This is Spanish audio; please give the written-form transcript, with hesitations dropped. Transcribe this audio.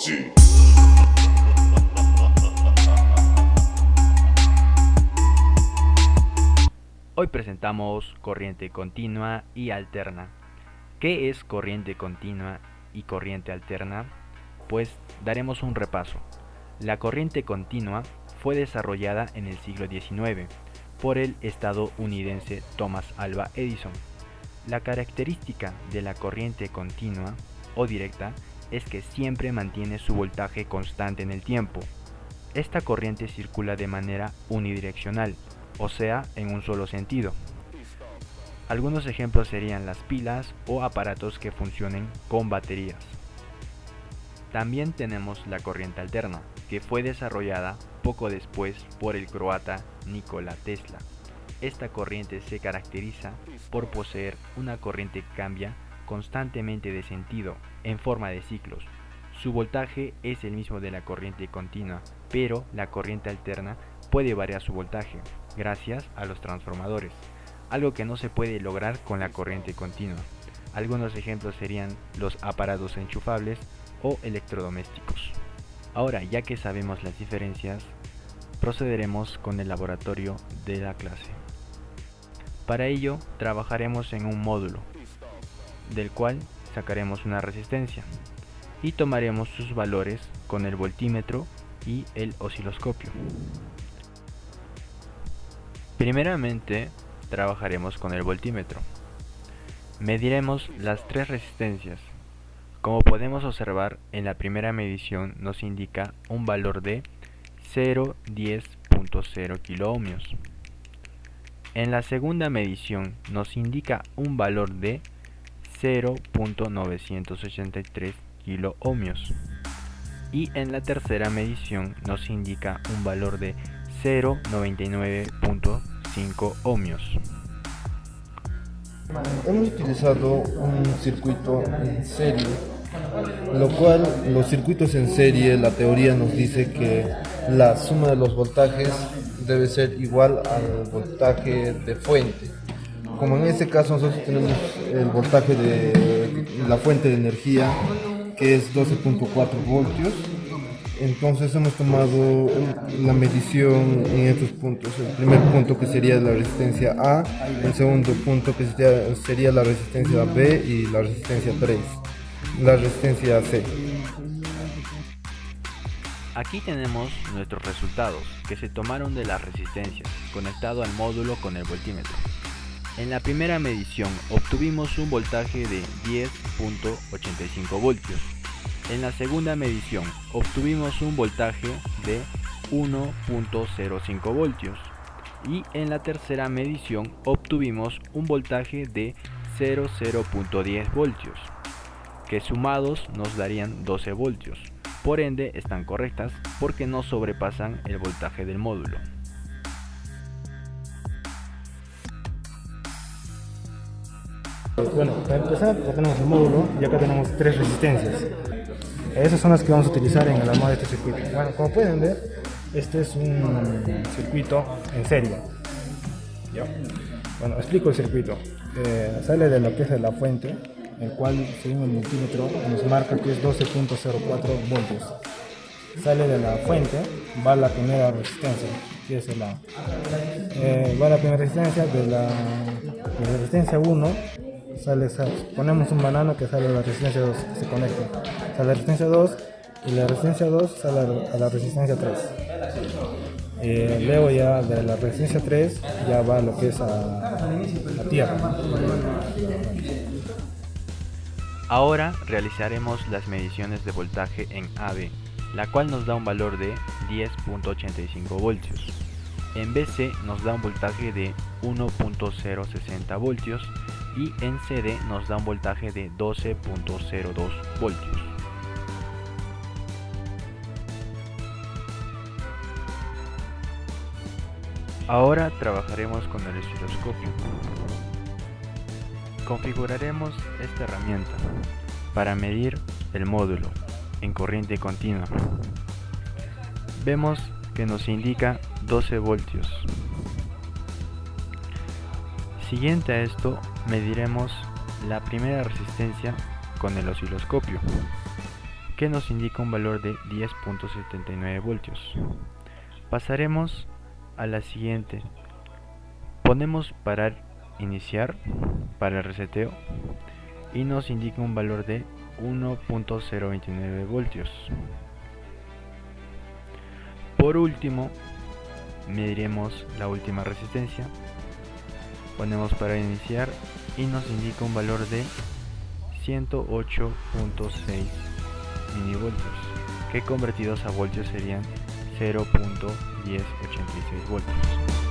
G. Hoy presentamos corriente continua y alterna. ¿Qué es corriente continua y corriente alterna? Pues daremos un repaso. La corriente continua fue desarrollada en el siglo XIX por el estadounidense Thomas Alva Edison. La característica de la corriente continua o directa es que siempre mantiene su voltaje constante en el tiempo. Esta corriente circula de manera unidireccional, o sea, en un solo sentido. Algunos ejemplos serían las pilas o aparatos que funcionen con baterías. También tenemos la corriente alterna, que fue desarrollada poco después por el croata Nikola Tesla. Esta corriente se caracteriza por poseer una corriente que cambia constantemente de sentido en forma de ciclos. Su voltaje es el mismo de la corriente continua, pero la corriente alterna puede variar su voltaje gracias a los transformadores, algo que no se puede lograr con la corriente continua. Algunos ejemplos serían los aparatos enchufables o electrodomésticos. Ahora, ya que sabemos las diferencias, procederemos con el laboratorio de la clase. Para ello, trabajaremos en un módulo, del cual sacaremos una resistencia y tomaremos sus valores con el voltímetro y el osciloscopio. Primeramente, trabajaremos con el voltímetro. Mediremos las tres resistencias. Como podemos observar, en la primera medición nos indica un valor de 0,10.0 kiloohmios. En la segunda medición nos indica un valor de 0,983 kiloohmios. Y en la tercera medición nos indica un valor de 0,99.5 ohmios. Hemos utilizado un circuito en serie, lo cual los circuitos en serie, la teoría nos dice que la suma de los voltajes debe ser igual al voltaje de fuente. Como en este caso nosotros tenemos el voltaje de la fuente de energía, que es 12.4 voltios, entonces hemos tomado la medición en estos puntos. El primer punto, que sería la resistencia A, el segundo punto, que sería la resistencia B, y la resistencia 3, la resistencia C. Aquí tenemos nuestros resultados que se tomaron de las resistencias conectado al módulo con el voltímetro. En la primera medición obtuvimos un voltaje de 10.85 voltios. En la segunda medición obtuvimos un voltaje de 1.05 voltios y en la tercera medición obtuvimos un voltaje de 0.10 voltios, que sumados nos darían 12 voltios. Por ende están correctas porque no sobrepasan el voltaje del módulo. Bueno, para empezar ya tenemos el módulo y acá tenemos tres resistencias. Esas son las que vamos a utilizar en el armado de este circuito. Bueno, como pueden ver, este es un circuito en serie. ¿Ya? Bueno, explico el circuito. Sale de lo que es de la fuente, el cual según el multímetro nos marca que es 12.04 voltios. Sale de la fuente, va a la primera resistencia, que es el A. Va a la primera resistencia, de la resistencia 1, ponemos un banano que sale a la resistencia 2, que se conecta. Sale a la resistencia 2 y la resistencia 2 sale a la resistencia 3. Luego ya de la resistencia 3 ya va lo que es a tierra. Ahora realizaremos las mediciones de voltaje en AB, la cual nos da un valor de 10.85 voltios. En BC nos da un voltaje de 1.060 voltios y en CD nos da un voltaje de 12.02 voltios. Ahora trabajaremos con el osciloscopio. Configuraremos esta herramienta para medir el módulo en corriente continua. Vemos que nos indica 12 voltios. Siguiente a esto, mediremos la primera resistencia con el osciloscopio, que nos indica un valor de 10.79 voltios. Pasaremos a la siguiente. Ponemos parar iniciar para el reseteo y nos indica un valor de 1.029 voltios. Por último, mediremos la última resistencia. Ponemos para iniciar y nos indica un valor de 108.6 milivoltios, que convertidos a voltios serían 0.1086 voltios.